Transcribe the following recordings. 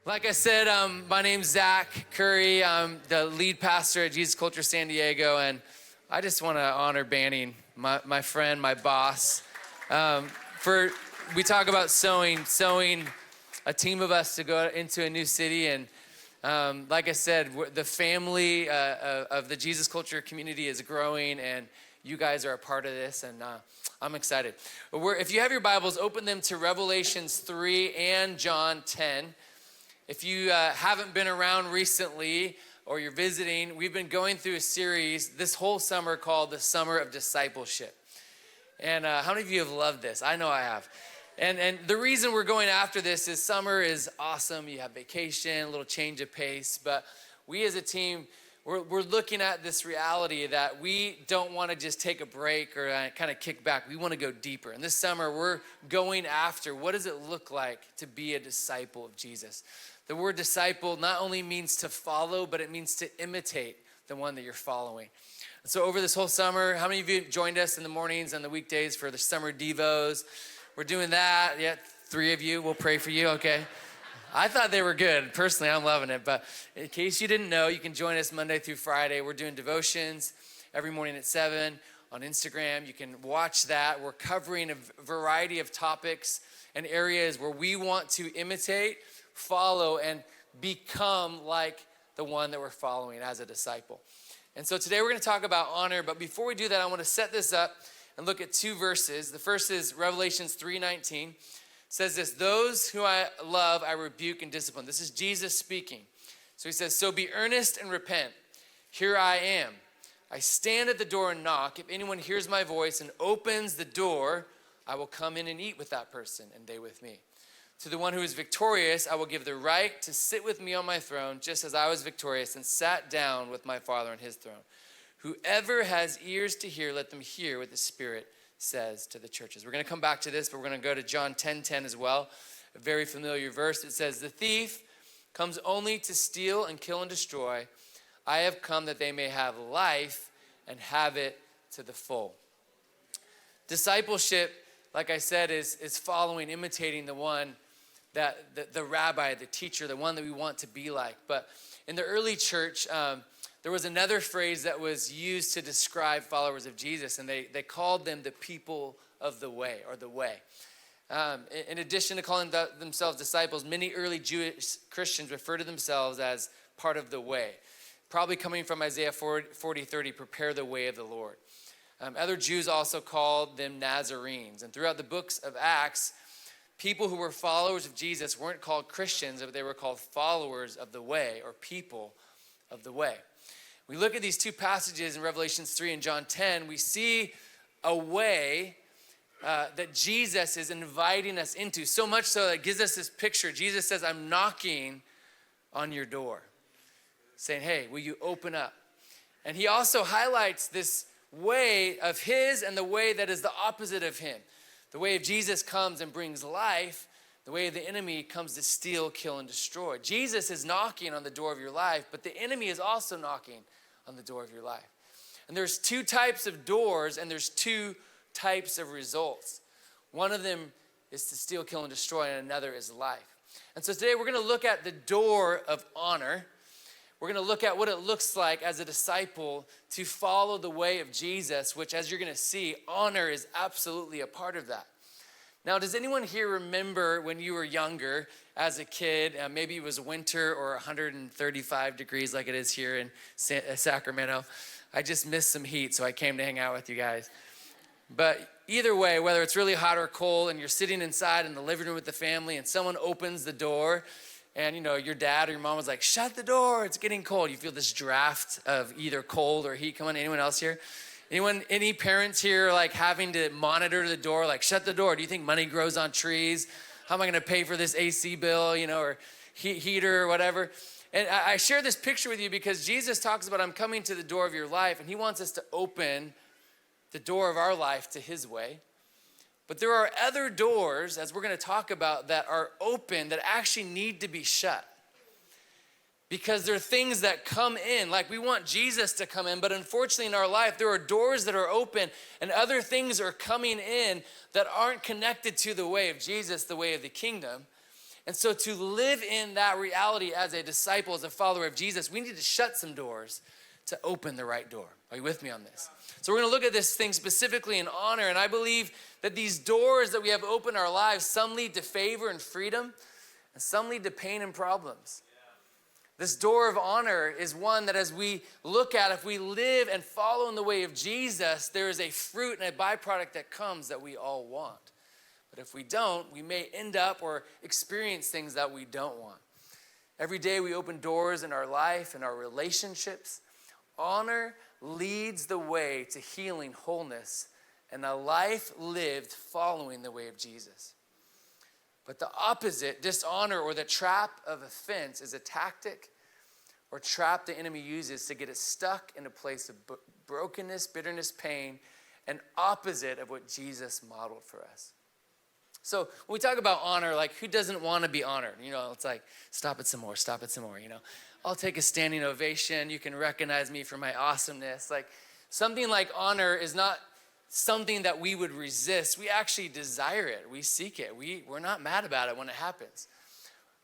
Like I said, my name's Zack Curry. I'm the lead pastor at Jesus Culture San Diego, and I just want to honor Banning, my friend, my boss. We talk about sowing a team of us to go into a new city, and like I said, the family of the Jesus Culture community is growing, and you guys are a part of this, and I'm excited. If you have your Bibles, open them to Revelations 3 and John 10. If you haven't been around recently or you're visiting, we've been going through a series this whole summer called the Summer of Discipleship. And how many of you have loved this? I know I have. And the reason we're going after this is summer is awesome. You have vacation, a little change of pace. But we as a team, we're looking at this reality that we don't want to just take a break or kind of kick back. We want to go deeper. And this summer, we're going after what does it look like to be a disciple of Jesus? The word disciple not only means to follow, but it means to imitate the one that you're following. So over this whole summer, how many of you joined us in the mornings and the weekdays for the summer devos? We're doing that. Yeah, 3 of you. We'll pray for you, okay? I thought they were good. Personally, I'm loving it. But in case you didn't know, you can join us Monday through Friday. We're doing devotions every morning at 7 on Instagram. You can watch that. We're covering a variety of topics and areas where we want to imitate, follow, and become like the one that we're following as a disciple. And so today we're going to talk about honor, but before we do that, I want to set this up and look at 2 verses. The first is Revelations 3:19. It says this, "Those who I love, I rebuke and discipline." This is Jesus speaking. So he says, "So be earnest and repent. Here I am. I stand at the door and knock. If anyone hears my voice and opens the door, I will come in and eat with that person and they with me. To the one who is victorious, I will give the right to sit with me on my throne, just as I was victorious and sat down with my Father on his throne. Whoever has ears to hear, let them hear what the Spirit says to the churches." We're going to come back to this, but we're going to go to John 10:10 as well, a very familiar verse. It says, "The thief comes only to steal and kill and destroy. I have come that they may have life and have it to the full." Discipleship, like I said, is following, imitating the one that the rabbi, the teacher, the one that we want to be like. But in the early church, there was another phrase that was used to describe followers of Jesus, and they called them the people of the way, or the way. In addition to calling themselves disciples, many early Jewish Christians refer to themselves as part of the way, probably coming from Isaiah 40:30, "Prepare the way of the Lord." Other Jews also called them Nazarenes. And throughout the books of Acts, people who were followers of Jesus weren't called Christians, but they were called followers of the way, or people of the way. We look at these 2 passages in Revelations 3 and John 10, we see a way that Jesus is inviting us into, so much so that it gives us this picture. Jesus says, "I'm knocking on your door," saying, "Hey, will you open up?" And he also highlights this way of his and the way that is the opposite of him. The way of Jesus comes and brings life. The way of the enemy comes to steal, kill, and destroy. Jesus is knocking on the door of your life, but the enemy is also knocking on the door of your life. And there's 2 types of doors, and there's 2 types of results. One of them is to steal, kill, and destroy, and another is life. And so today we're going to look at the door of honor. We're going to look at what it looks like as a disciple to follow the way of Jesus, which, as you're going to see, honor is absolutely a part of that. Now, does anyone here remember when you were younger as a kid, maybe it was winter or 135 degrees like it is here in Sacramento? I just missed some heat, so I came to hang out with you guys. But either way, whether it's really hot or cold and you're sitting inside in the living room with the family and someone opens the door and, your dad or your mom was like, "Shut the door, it's getting cold." You feel this draft of either cold or heat. Come on, anyone else here? Any parents here like having to monitor the door, like, "Shut the door"? Do you think money grows on trees? How am I going to pay for this AC bill, or heater or whatever? And I share this picture with you because Jesus talks about, "I'm coming to the door of your life," and he wants us to open the door of our life to his way. But there are other doors, as we're going to talk about, that are open that actually need to be shut. Because there are things that come in, like we want Jesus to come in, but unfortunately in our life, there are doors that are open and other things are coming in that aren't connected to the way of Jesus, the way of the kingdom. And so to live in that reality as a disciple, as a follower of Jesus, we need to shut some doors to open the right door. Are you with me on this? So we're going to look at this thing specifically in honor. And I believe that these doors that we have open in our lives, some lead to favor and freedom, and some lead to pain and problems. This door of honor is one that as we look at, if we live and follow in the way of Jesus, there is a fruit and a byproduct that comes that we all want. But if we don't, we may end up or experience things that we don't want. Every day we open doors in our life and our relationships. Honor leads the way to healing, wholeness, and a life lived following the way of Jesus. But the opposite, dishonor or the trap of offense, is a tactic or trap the enemy uses to get us stuck in a place of brokenness, bitterness, pain, and opposite of what Jesus modeled for us. So when we talk about honor, like who doesn't want to be honored? You know, it's like, stop it some more, you know. I'll take a standing ovation. You can recognize me for my awesomeness. Like something like honor is not something that we would resist. We actually desire it. We seek it. We're not mad about it when it happens.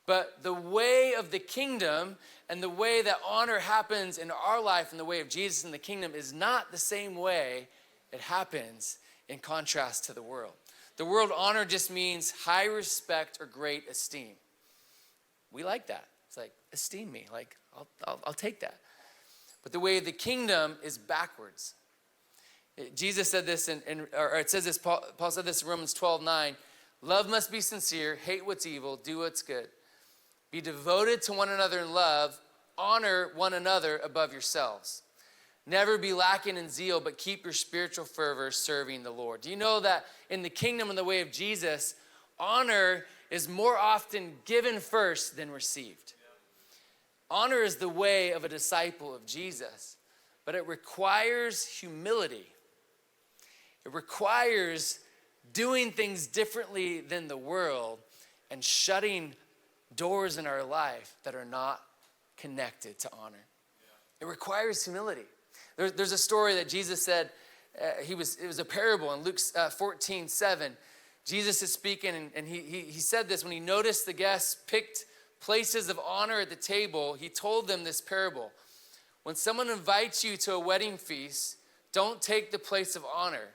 But the way of the kingdom and the way that honor happens in our life and the way of Jesus in the kingdom is not the same way it happens in contrast to the world. The world, honor just means high respect or great esteem. We like that. It's like, esteem me. Like, I'll take that. But the way of the kingdom is backwards. Jesus said this, or it says this, Paul said this in Romans 12:9. Love must be sincere, hate what's evil, do what's good. Be devoted to one another in love, honor one another above yourselves. Never be lacking in zeal, but keep your spiritual fervor serving the Lord. Do you know that in the kingdom and the way of Jesus, honor is more often given first than received? Honor is the way of a disciple of Jesus, but it requires humility. It requires doing things differently than the world and shutting doors in our life that are not connected to honor. It requires humility. There's a story that Jesus said, it was a parable in Luke 14:7. Jesus is speaking, and he said this when he noticed the guests picked places of honor at the table. He told them this parable. When someone invites you to a wedding feast, don't take the place of honor,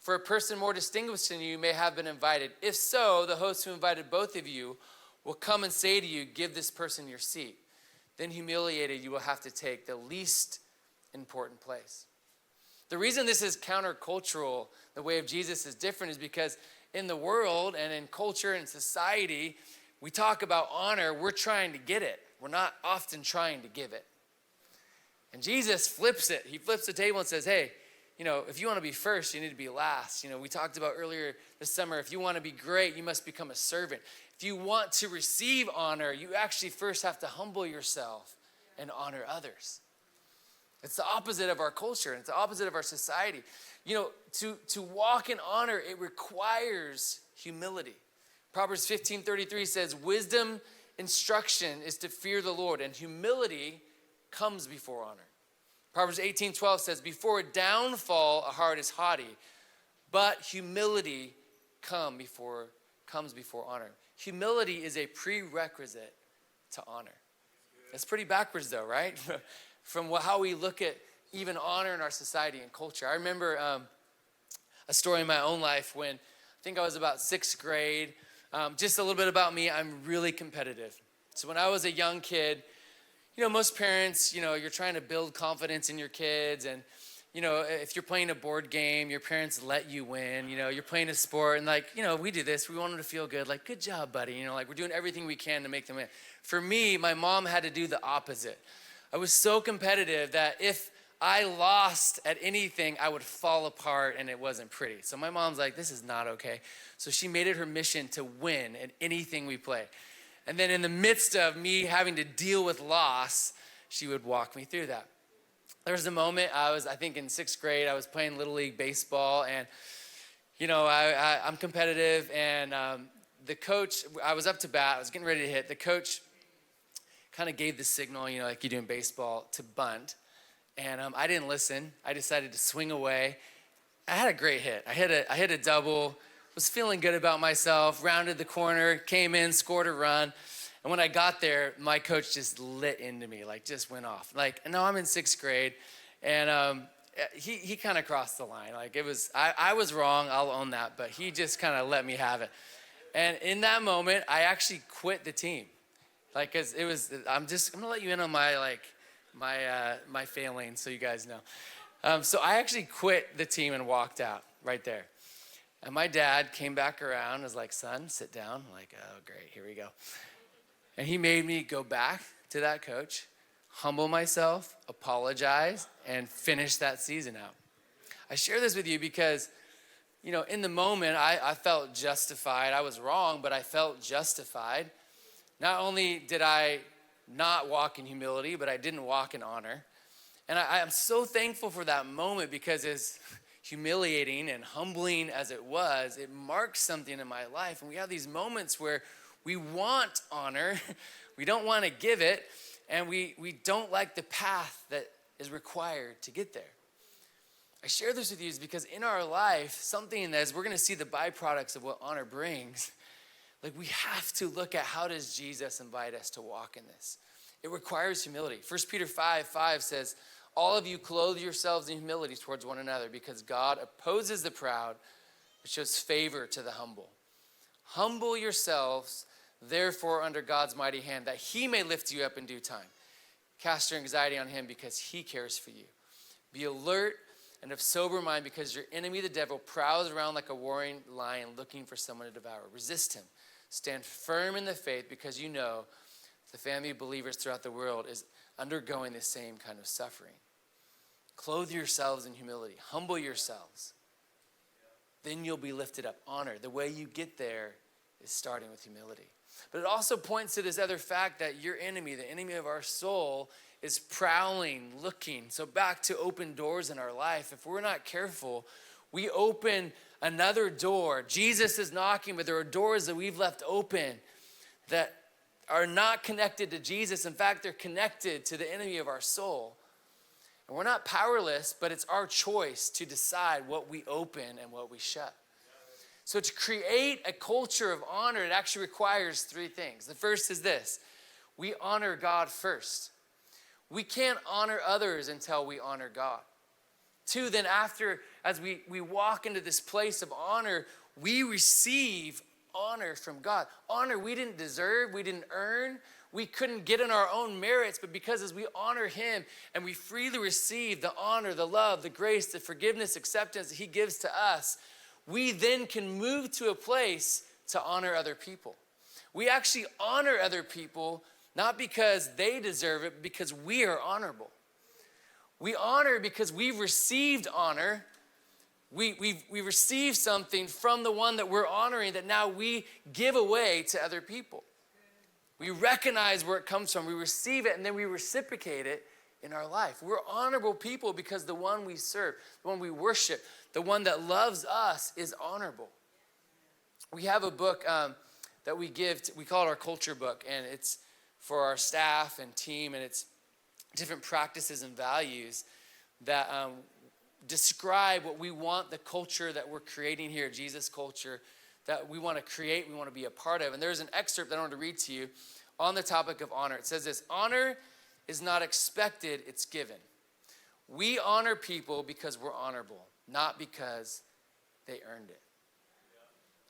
for a person more distinguished than you may have been invited. If so, the host who invited both of you will come and say to you, give this person your seat. Then humiliated, you will have to take the least important place. The reason this is countercultural, the way of Jesus is different, is because in the world and in culture and society, we talk about honor, we're trying to get it. We're not often trying to give it. And Jesus flips it. He flips the table and says, hey, you know, if you want to be first, you need to be last. You know, we talked about earlier this summer, if you want to be great, you must become a servant. If you want to receive honor, you actually first have to humble yourself and honor others. It's the opposite of our culture, and it's the opposite of our society. You know, to walk in honor, it requires humility. Proverbs 15:33 says, wisdom instruction is to fear the Lord, and humility comes before honor. Proverbs 18:12 says, before a downfall, a heart is haughty, but humility comes before honor. Humility is a prerequisite to honor. That's pretty backwards though, right? From how we look at even honor in our society and culture. I remember a story in my own life when I think I was about 6th grade. Just a little bit about me, I'm really competitive. So when I was a young kid, you know, most parents, you know, you're trying to build confidence in your kids, and, you know, if you're playing a board game, your parents let you win. You know, you're playing a sport, and like, you know, we do this, we want them to feel good, like, good job, buddy. You know, like, we're doing everything we can to make them win. For me, my mom had to do the opposite. I was so competitive that if I lost at anything, I would fall apart and it wasn't pretty. So my mom's like, this is not okay. So she made it her mission to win at anything we play. And then in the midst of me having to deal with loss, she would walk me through that. There was a moment, I think in 6th grade, I was playing Little League baseball, and, you know, I'm competitive, and the coach, I was up to bat, I was getting ready to hit. The coach kind of gave the signal, you know, like you do in baseball, to bunt. And I didn't listen. I decided to swing away. I had a great hit. I hit a double. It was feeling good about myself, rounded the corner, came in, scored a run. And when I got there, my coach just lit into me, like just went off. Like, no, I'm in 6th grade. And he kind of crossed the line. Like I was wrong, I'll own that, but he just kind of let me have it. And in that moment, I actually quit the team. Like, cause it was, I'm gonna let you in on my my failing so you guys know. So I actually quit the team and walked out right there. And my dad came back around and was like, son, sit down. I'm like, oh, great, here we go. And he made me go back to that coach, humble myself, apologize, and finish that season out. I share this with you because, in the moment, I felt justified. I was wrong, but I felt justified. Not only did I not walk in humility, but I didn't walk in honor. And I'm so thankful for that moment because as humiliating and humbling as it was, it marked something in my life. And we have these moments where we want honor, we don't want to give it, and we don't like the path that is required to get there. I share this with you because in our life, something that as we're going to see the byproducts of what honor brings, like we have to look at how does Jesus invite us to walk in this. It requires humility. 1 Peter 5:5 says, all of you clothe yourselves in humility towards one another because God opposes the proud, but shows favor to the humble. Humble yourselves, therefore, under God's mighty hand, that he may lift you up in due time. Cast your anxiety on him because he cares for you. Be alert and of sober mind because your enemy, the devil, prowls around like a roaring lion looking for someone to devour. Resist him. Stand firm in the faith because you know the family of believers throughout the world is undergoing the same kind of suffering. Clothe yourselves in humility. Humble yourselves. Then you'll be lifted up. Honor. The way you get there is starting with humility. But it also points to this other fact that your enemy, the enemy of our soul, is prowling, looking. So back to open doors in our life. If we're not careful, we open another door. Jesus is knocking, but there are doors that we've left open that are not connected to Jesus. In fact, they're connected to the enemy of our soul. And we're not powerless, but it's our choice to decide what we open and what we shut. So to create a culture of honor, it actually requires 3 things. The first is this: we honor God first. We can't honor others until we honor God. 2, then after, as we walk into this place of honor, we receive honor from God. Honor we didn't deserve, we didn't earn, we couldn't get in our own merits, but because as we honor him and we freely receive the honor, the love, the grace, the forgiveness, acceptance that he gives to us, we then can move to a place to honor other people. We actually honor other people not because they deserve it, but because we are honorable. We honor because we've received honor. We receive something from the one that we're honoring that now we give away to other people. We recognize where it comes from. We receive it and then we reciprocate it in our life. We're honorable people because the one we serve, the one we worship, the one that loves us is honorable. We have a book that we give, we call it our culture book, and it's for our staff and team, and it's different practices and values that describe what we want the culture that we're creating here, Jesus culture, that we want to create, we want to be a part of. And there's an excerpt that I want to read to you on the topic of honor. It says this: honor is not expected, it's given. We honor people because we're honorable, not because they earned it.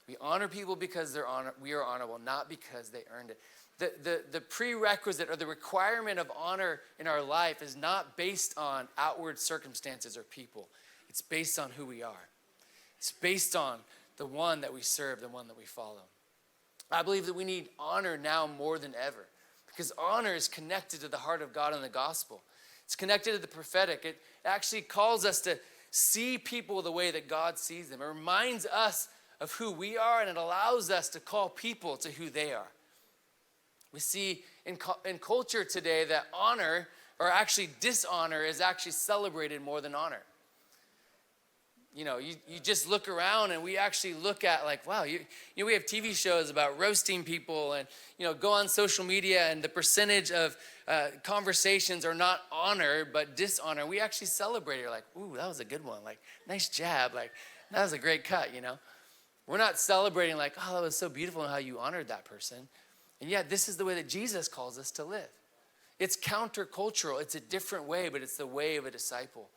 We honor people because we are honorable, not because they earned it. The prerequisite or the requirement of honor in our life is not based on outward circumstances or people. It's based on who we are. It's based on the one that we serve, the one that we follow. I believe that we need honor now more than ever because honor is connected to the heart of God and the gospel. It's connected to the prophetic. It actually calls us to see people the way that God sees them. It reminds us of who we are, and it allows us to call people to who they are. We see in culture today that honor, or actually dishonor, is actually celebrated more than honor. You just look around and we actually look at like, wow, we have TV shows about roasting people and, go on social media and the percentage of conversations are not honor, but dishonor. We actually celebrate it like, ooh, that was a good one. Like, nice jab. Like, that was a great cut, We're not celebrating like, oh, that was so beautiful and how you honored that person. And yet this is the way that Jesus calls us to live. It's countercultural. It's a different way, but it's the way of a disciple.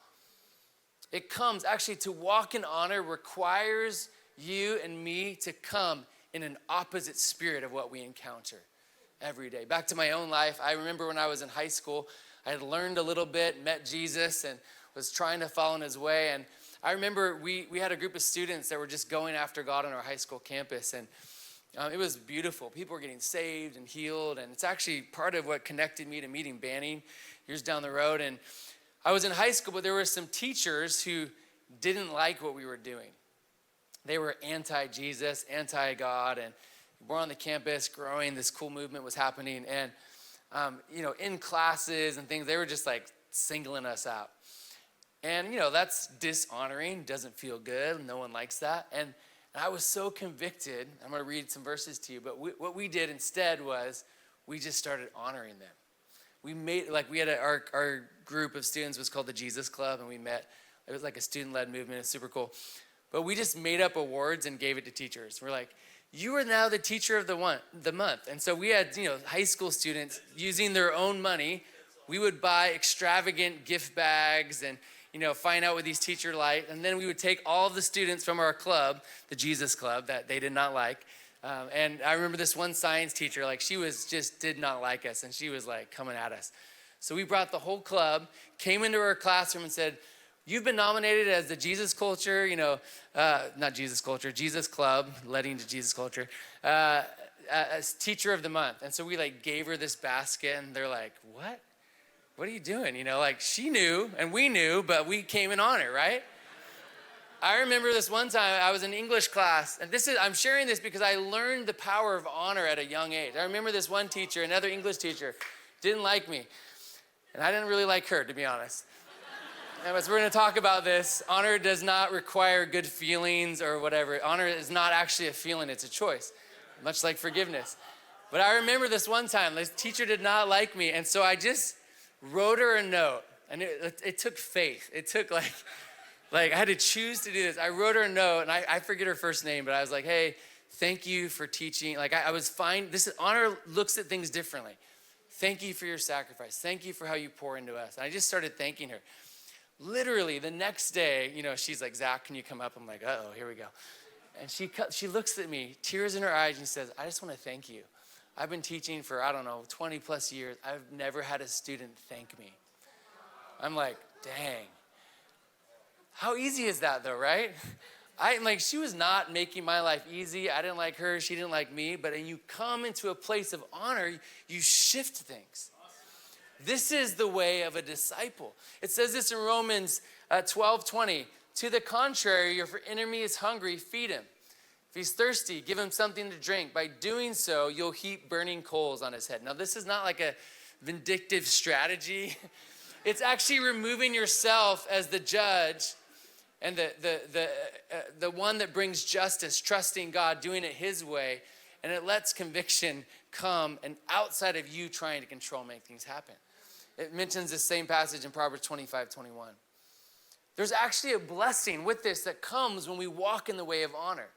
It comes, actually, to walk in honor requires you and me to come in an opposite spirit of what we encounter every day. Back to my own life, I remember when I was in high school, I had learned a little bit, met Jesus, and was trying to follow in his way. And I remember we had a group of students that were just going after God on our high school campus, and it was beautiful. People were getting saved and healed, and it's actually part of what connected me to meeting Banning years down the road. And I was in high school, but there were some teachers who didn't like what we were doing. They were anti-Jesus, anti-God, and we're on the campus growing. This cool movement was happening, and in classes and things, they were just like singling us out. And that's dishonoring, doesn't feel good. No one likes that. And I was so convicted. I'm going to read some verses to you. But what we did instead was we just started honoring them. We had our group of students was called the Jesus Club, and we met. It was like a student-led movement. It's super cool. But we just made up awards and gave it to teachers. We're like, you are now the teacher of the month. And so we had high school students using their own money. We would buy extravagant gift bags and find out what these teachers like. And then we would take all of the students from our club, the Jesus Club, that they did not like. And I remember this one science teacher, she did not like us. And she was coming at us. So we brought the whole club, came into our classroom and said, you've been nominated as the Jesus Culture, not Jesus Culture, Jesus Club, leading to Jesus Culture, as Teacher of the Month. And so we gave her this basket, and they're like, what? What are you doing? She knew and we knew, but we came in on it, right? I remember this one time I was in English class, and I'm sharing this because I learned the power of honor at a young age. I remember this one teacher, another English teacher, didn't like me. And I didn't really like her, to be honest. And as we're going to talk about this, honor does not require good feelings or whatever. Honor is not actually a feeling, it's a choice, much like forgiveness. But I remember this one time, this teacher did not like me, and so I just wrote her a note, and it took faith. It took I had to choose to do this. I wrote her a note, and I forget her first name, but I was like, hey, thank you for teaching. I was fine. Honor looks at things differently. Thank you for your sacrifice. Thank you for how you pour into us. And I just started thanking her. Literally the next day, she's like, Zach, can you come up? I'm like, uh-oh, here we go. And she looks at me, tears in her eyes, and says, I just want to thank you. I've been teaching for, 20 plus years. I've never had a student thank me. I'm like, dang. How easy is that though, right? She was not making my life easy. I didn't like her. She didn't like me. But when you come into a place of honor, you shift things. This is the way of a disciple. It says this in Romans 12:20. To the contrary, if your enemy is hungry, feed him. If he's thirsty, give him something to drink. By doing so, you'll heap burning coals on his head. Now, this is not like a vindictive strategy. It's actually removing yourself as the judge and the one that brings justice, trusting God, doing it his way. And it lets conviction come and outside of you trying to control, make things happen. It mentions the same passage in Proverbs 25:21. There's actually a blessing with this that comes when we walk in the way of honor.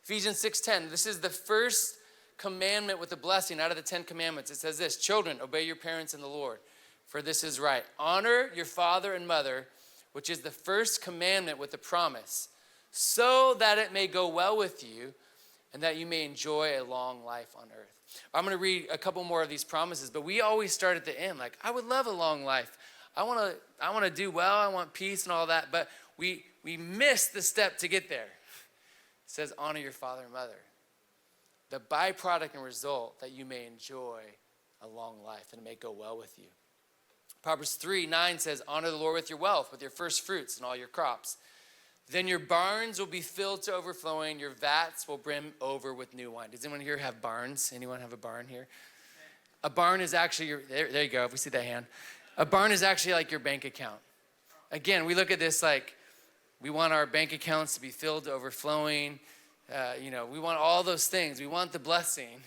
Ephesians 6:10, this is the first commandment with a blessing out of the 10 commandments. It says this, children, obey your parents in the Lord, for this is right. Honor your father and mother, which is the first commandment with a promise, so that it may go well with you and that you may enjoy a long life on earth. I'm going to read a couple more of these promises, but we always start at the end. I would love a long life. I want to do well. I want peace and all that, but we miss the step to get there. It says, honor your father and mother. The byproduct and result that you may enjoy a long life and it may go well with you. Proverbs 3:9 says, honor the Lord with your wealth, with your first fruits and all your crops. Then your barns will be filled to overflowing. Your vats will brim over with new wine. Does anyone here have barns? Anyone have a barn here? A barn is actually there you go. If we see that hand. A barn is actually like your bank account. Again, we look at this we want our bank accounts to be filled to overflowing. We want all those things. We want the blessing.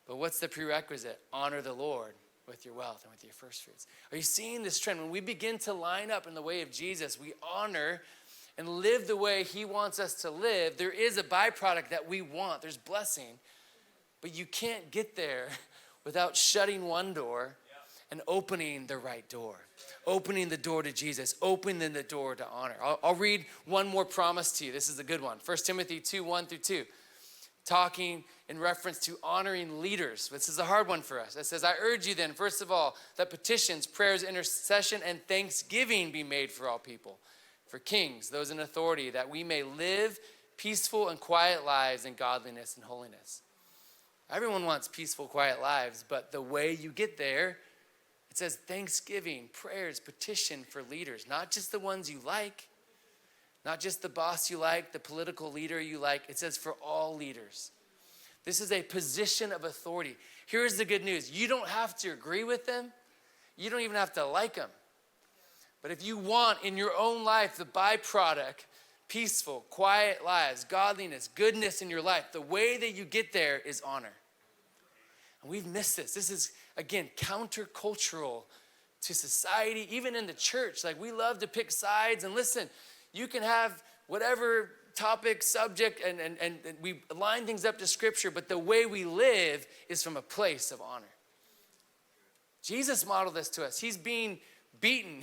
But what's the prerequisite? Honor the Lord with your wealth and with your first fruits. Are you seeing this trend? When we begin to line up in the way of Jesus, we honor and live the way he wants us to live, there is a byproduct that we want. There's blessing. But you can't get there without shutting one door and opening the right door. Opening the door to Jesus, opening the door to honor. I'll read one more promise to you. This is a good one. 1 Timothy 2, 1 through 2. Talking in reference to honoring leaders. This is a hard one for us. It says, I urge you then, first of all, that petitions, prayers, intercession, and thanksgiving be made for all people, for kings, those in authority, that we may live peaceful and quiet lives in godliness and holiness. Everyone wants peaceful, quiet lives, but the way you get there, it says thanksgiving, prayers, petition for leaders, not just the ones you like, not just the boss you like, the political leader you like. It says for all leaders. This is a position of authority. Here's the good news. You don't have to agree with them. You don't even have to like them. But if you want in your own life the byproduct, peaceful, quiet lives, godliness, goodness in your life, the way that you get there is honor. And we've missed this. This is, again, countercultural to society, even in the church. Like, we love to pick sides. And listen, you can have whatever topic, subject, and we line things up to Scripture, but the way we live is from a place of honor. Jesus modeled this to us. He's being beaten.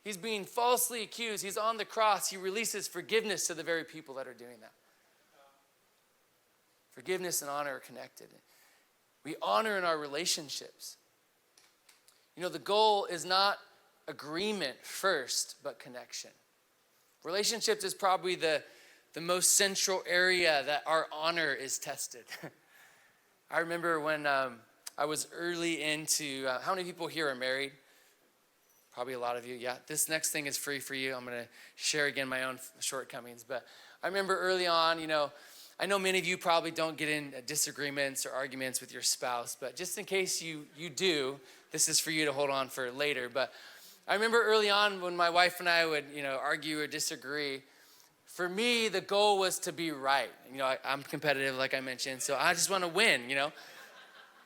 He's being falsely accused. He's on the cross. He releases forgiveness to the very people that are doing that. Forgiveness and honor are connected. We honor in our relationships. You know, the goal is not agreement first, but connection. Relationships is probably the most central area that our honor is tested. I remember when I was early into, how many people here are married? Probably a lot of you. Yeah, this next thing is free for you. I'm going to share again my own shortcomings. But I remember early on, you know, I know many of you probably don't get in disagreements or arguments with your spouse, but just in case you do, this is for you to hold on for later. But I remember early on when my wife and I would, you know, argue or disagree, for me, the goal was to be right. You know, I'm competitive, like I mentioned, so I just want to win, you know.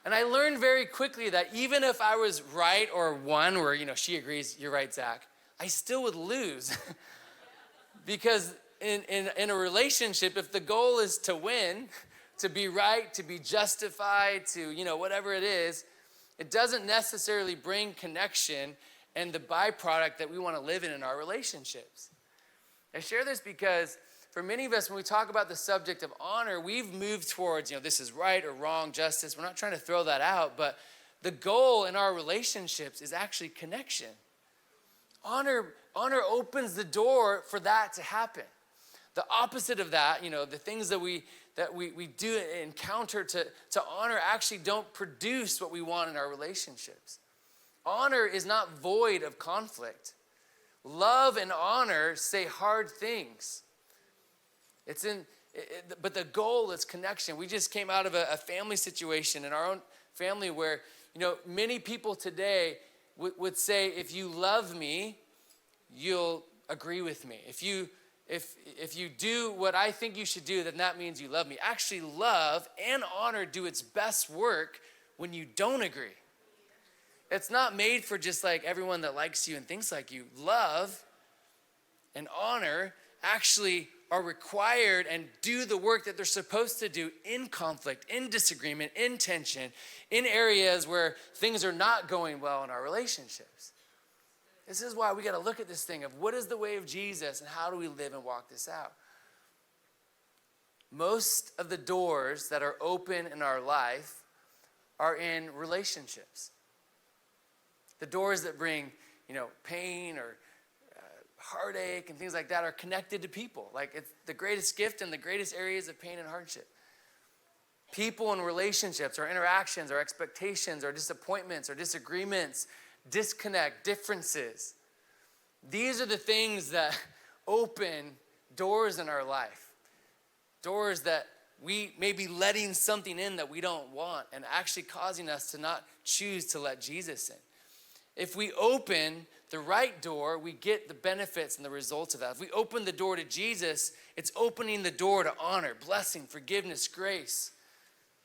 And I learned very quickly that even if I was right or won, or, you know, she agrees, you're right, Zach, I still would lose. Because in a relationship, if the goal is to win, to be right, to be justified, to, you know, whatever it is, it doesn't necessarily bring connection and the byproduct that we want to live in our relationships. I share this because for many of us, when we talk about the subject of honor, we've moved towards, you know, this is right or wrong, justice. We're not trying to throw that out, but the goal in our relationships is actually connection. Honor opens the door for that to happen. The opposite of that, you know, the things that we do encounter to honor actually don't produce what we want in our relationships. Honor is not void of conflict. Love and honor say hard things. But the goal is connection. We just came out of a family situation in our own family where, you know, many people today would say, if you love me, you'll agree with me. If you do what I think you should do, then that means you love me. Actually, love and honor do its best work when you don't agree. It's not made for just like everyone that likes you and thinks like you. Love and honor actually are required and do the work that they're supposed to do in conflict, in disagreement, in tension, in areas where things are not going well in our relationships. This is why we got to look at this thing of what is the way of Jesus and how do we live and walk this out. Most of the doors that are open in our life are in relationships. The doors that bring, you know, pain or heartache and things like that are connected to people. Like, it's the greatest gift and the greatest areas of pain and hardship. People and relationships, our interactions, our expectations, our disappointments, our disagreements, disconnect, differences. These are the things that open doors in our life. Doors that we may be letting something in that we don't want and actually causing us to not choose to let Jesus in. If we open the right door, we get the benefits and the results of that. If we open the door to Jesus, it's opening the door to honor, blessing, forgiveness, grace,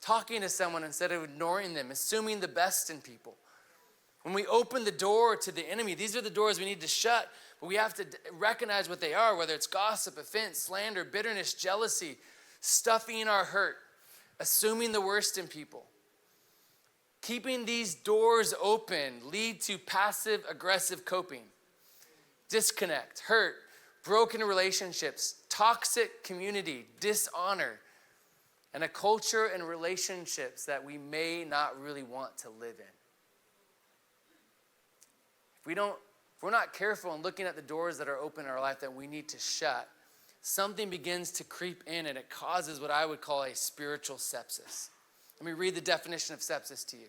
talking to someone instead of ignoring them, assuming the best in people. When we open the door to the enemy, these are the doors we need to shut. but we have to recognize what they are, whether it's gossip, offense, slander, bitterness, jealousy, stuffing our hurt, assuming the worst in people. Keeping these doors open lead to passive aggressive coping, disconnect, hurt, broken relationships, toxic community, dishonor, and a culture and relationships that we may not really want to live in. If we're not careful in looking at the doors that are open in our life that we need to shut, something begins to creep in and it causes what I would call a spiritual sepsis. Let me read the definition of sepsis to you.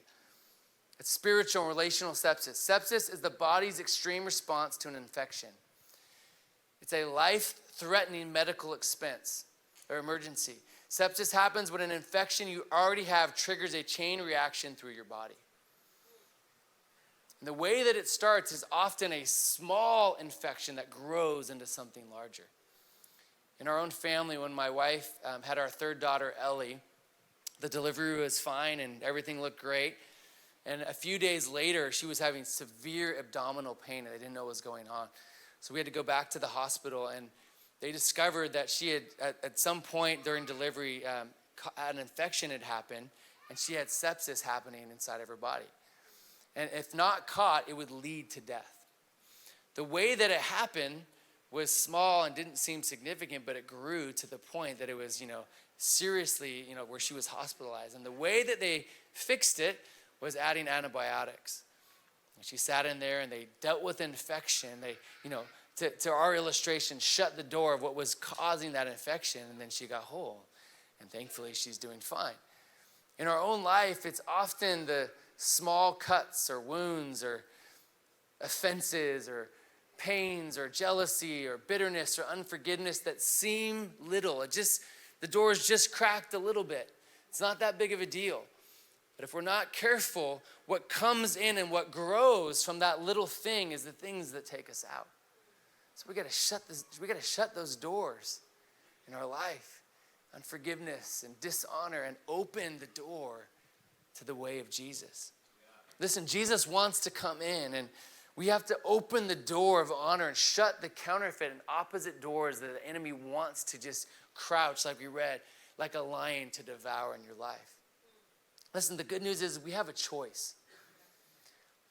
It's spiritual and relational sepsis. Sepsis is the body's extreme response to an infection. It's a life-threatening medical expense or emergency. Sepsis happens when an infection you already have triggers a chain reaction through your body. And the way that it starts is often a small infection that grows into something larger. In our own family, when my wife had our third daughter, Ellie, the delivery was fine and everything looked great. And a few days later, she was having severe abdominal pain and they didn't know what was going on. So we had to go back to the hospital, and they discovered that she had, at some point during delivery, an infection had happened, and she had sepsis happening inside of her body. And if not caught, it would lead to death. The way that it happened was small and didn't seem significant, but it grew to the point that it was, seriously, where she was hospitalized. And the way that they fixed it was adding antibiotics. And she sat in there and they dealt with infection. They, to our illustration, shut the door of what was causing that infection, and then she got whole. And thankfully, she's doing fine. In our own life, it's often the small cuts or wounds or offenses or pains or jealousy or bitterness or unforgiveness that seem little. The door's just cracked a little bit. It's not that big of a deal. But if we're not careful, what comes in and what grows from that little thing is the things that take us out. So we got to shut those doors in our life, unforgiveness and dishonor, and open the door to the way of Jesus. Listen, Jesus wants to come in, and we have to open the door of honor and shut the counterfeit and opposite doors that the enemy wants to just crouch, like we read, like a lion to devour in your life. Listen, the good news is we have a choice.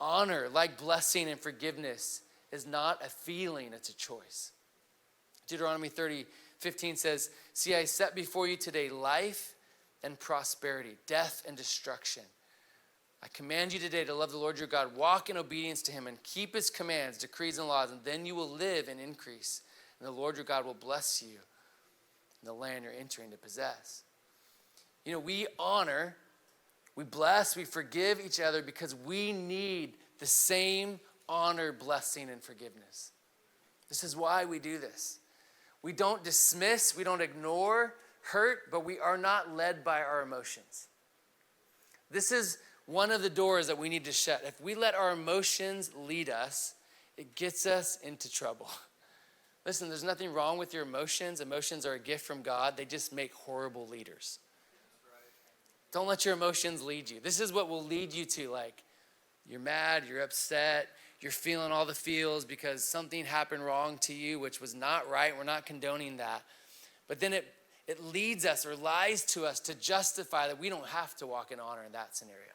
Honor, like blessing and forgiveness, is not a feeling, it's a choice. Deuteronomy 30:15 says, "See, I set before you today life and prosperity, death and destruction. I command you today to love the Lord your God, walk in obedience to him, and keep his commands, decrees, and laws, and then you will live and increase. And the Lord your God will bless you in the land you're entering to possess." We honor, we bless, we forgive each other because we need the same honor, blessing, and forgiveness. This is why we do this. We don't dismiss, we don't ignore hurt, but we are not led by our emotions. This is one of the doors that we need to shut. If we let our emotions lead us, it gets us into trouble. Listen, there's nothing wrong with your emotions. Emotions are a gift from God. They just make horrible leaders. Don't let your emotions lead you. This is what will lead you to, you're mad, you're upset, you're feeling all the feels because something happened wrong to you, which was not right. We're not condoning that. But then it leads us or lies to us to justify that we don't have to walk in honor in that scenario.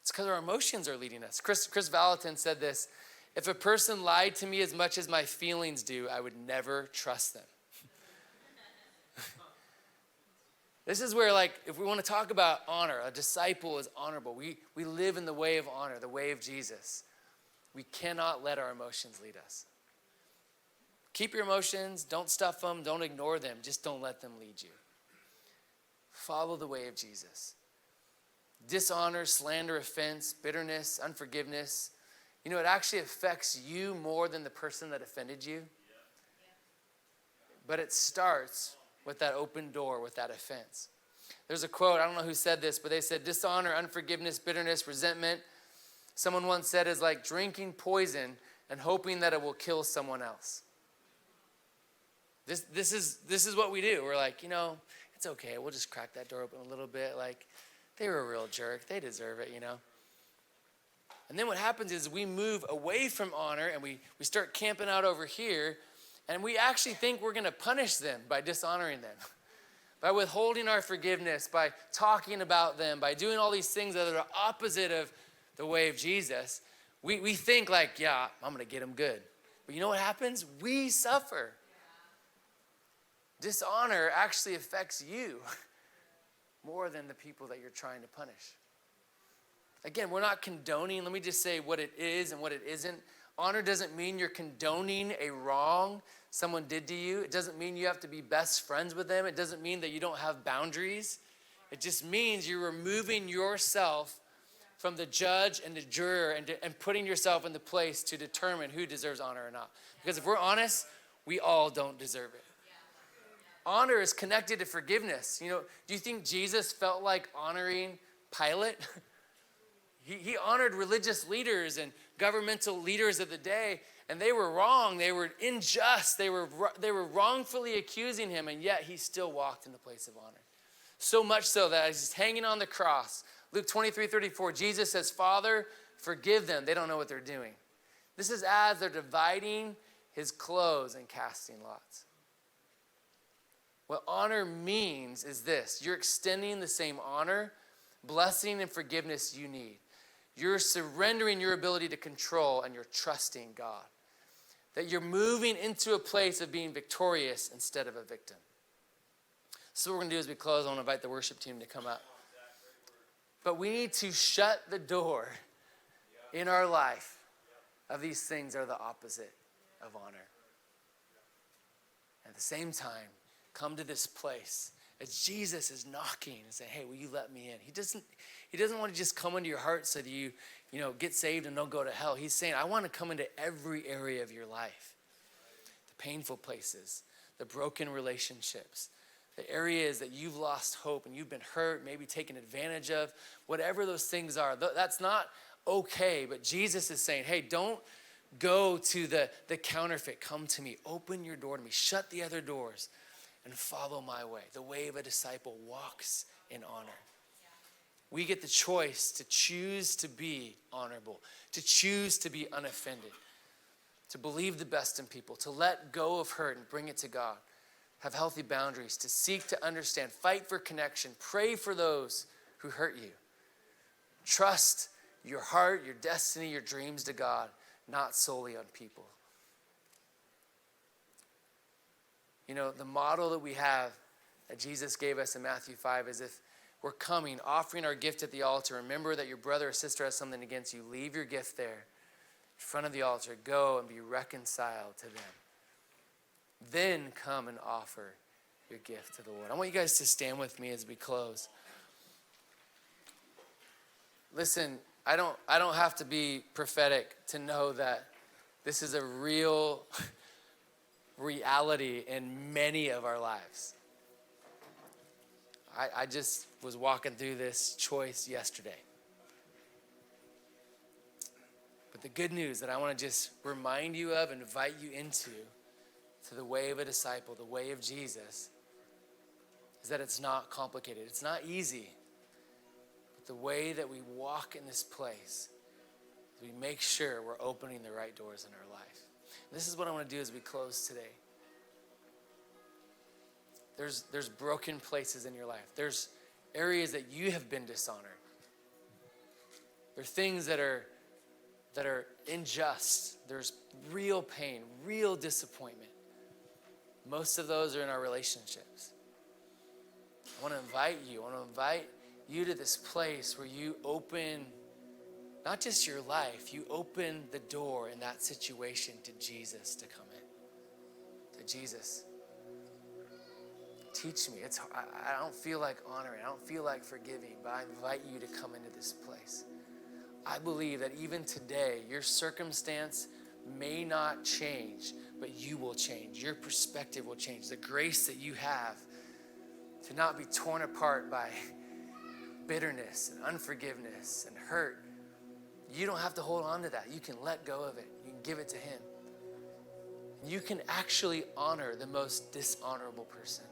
It's because our emotions are leading us. Chris Valentin said this: "If a person lied to me as much as my feelings do, I would never trust them." This is where, if we want to talk about honor, a disciple is honorable. We live in the way of honor, the way of Jesus. We cannot let our emotions lead us. Keep your emotions. Don't stuff them. Don't ignore them. Just don't let them lead you. Follow the way of Jesus. Dishonor, slander, offense, bitterness, unforgiveness. It actually affects you more than the person that offended you. But it starts with that open door, with that offense. There's a quote, I don't know who said this, but they said, "Dishonor, unforgiveness, bitterness, resentment," someone once said, "is like drinking poison and hoping that it will kill someone else." This is what we do. We're like, it's okay. We'll just crack that door open a little bit. They were a real jerk. They deserve it, And then what happens is we move away from honor and we start camping out over here, and we actually think we're going to punish them by dishonoring them, by withholding our forgiveness, by talking about them, by doing all these things that are the opposite of the way of Jesus. We think like, yeah, I'm going to get them good. But you know what happens? We suffer. Dishonor actually affects you more than the people that you're trying to punish. Again, we're not condoning. Let me just say what it is and what it isn't. Honor doesn't mean you're condoning a wrong someone did to you. It doesn't mean you have to be best friends with them. It doesn't mean that you don't have boundaries. It just means you're removing yourself from the judge and the juror and putting yourself in the place to determine who deserves honor or not. Because if we're honest, we all don't deserve it. Honor is connected to forgiveness. You know, do you think Jesus felt like honoring Pilate? He honored religious leaders and governmental leaders of the day, and they were wrong. They were unjust. They were wrongfully accusing him, and yet he still walked in the place of honor. So much so that as he's hanging on the cross, Luke 23:34, Jesus says, Father, forgive them. They don't know what they're doing. This is as they're dividing his clothes and casting lots. What honor means is this. You're extending the same honor, blessing, and forgiveness you need. You're surrendering your ability to control, and you're trusting God. That you're moving into a place of being victorious instead of a victim. So what we're going to do as we close, I want to invite the worship team to come up. But we need to shut the door in our life of these things that are the opposite of honor. At the same time, come to this place as Jesus is knocking and saying, hey, will you let me in? He doesn't want to just come into your heart so that you get saved and don't go to hell. He's saying, I want to come into every area of your life. The painful places, the broken relationships, the areas that you've lost hope and you've been hurt, maybe taken advantage of, whatever those things are. That's not okay, but Jesus is saying, hey, don't go to the counterfeit. Come to me. Open your door to me. Shut the other doors and follow my way. The way of a disciple walks in honor. We get the choice to choose to be honorable, to choose to be unoffended, to believe the best in people, to let go of hurt and bring it to God, have healthy boundaries, to seek to understand, fight for connection, pray for those who hurt you. Trust your heart, your destiny, your dreams to God, not solely on people. You know, the model that we have that Jesus gave us in Matthew 5 is if we're coming, offering our gift at the altar, remember that your brother or sister has something against you, leave your gift there in front of the altar, go and be reconciled to them. Then come and offer your gift to the Lord. I want you guys to stand with me as we close. Listen, I don't have to be prophetic to know that this is a real reality in many of our lives. I just was walking through this choice yesterday. But the good news that I want to just remind you of and invite you into to the way of a disciple, the way of Jesus, is that it's not complicated. It's not easy. But the way that we walk in this place, we make sure we're opening the right doors in our life. And this is what I want to do as we close today. There's broken places in your life. There's areas that you have been dishonored. There are things that are unjust. There's real pain, real disappointment. Most of those are in our relationships. I want to invite you to this place where you open not just your life, you open the door in that situation to Jesus to come in. To Jesus. Teach me. I don't feel like honoring. I don't feel like forgiving, but I invite you to come into this place. I believe that even today, your circumstance may not change, but you will change. Your perspective will change. The grace that you have to not be torn apart by bitterness and unforgiveness and hurt. You don't have to hold on to that. You can let go of it. You can give it to him. You can actually honor the most dishonorable person.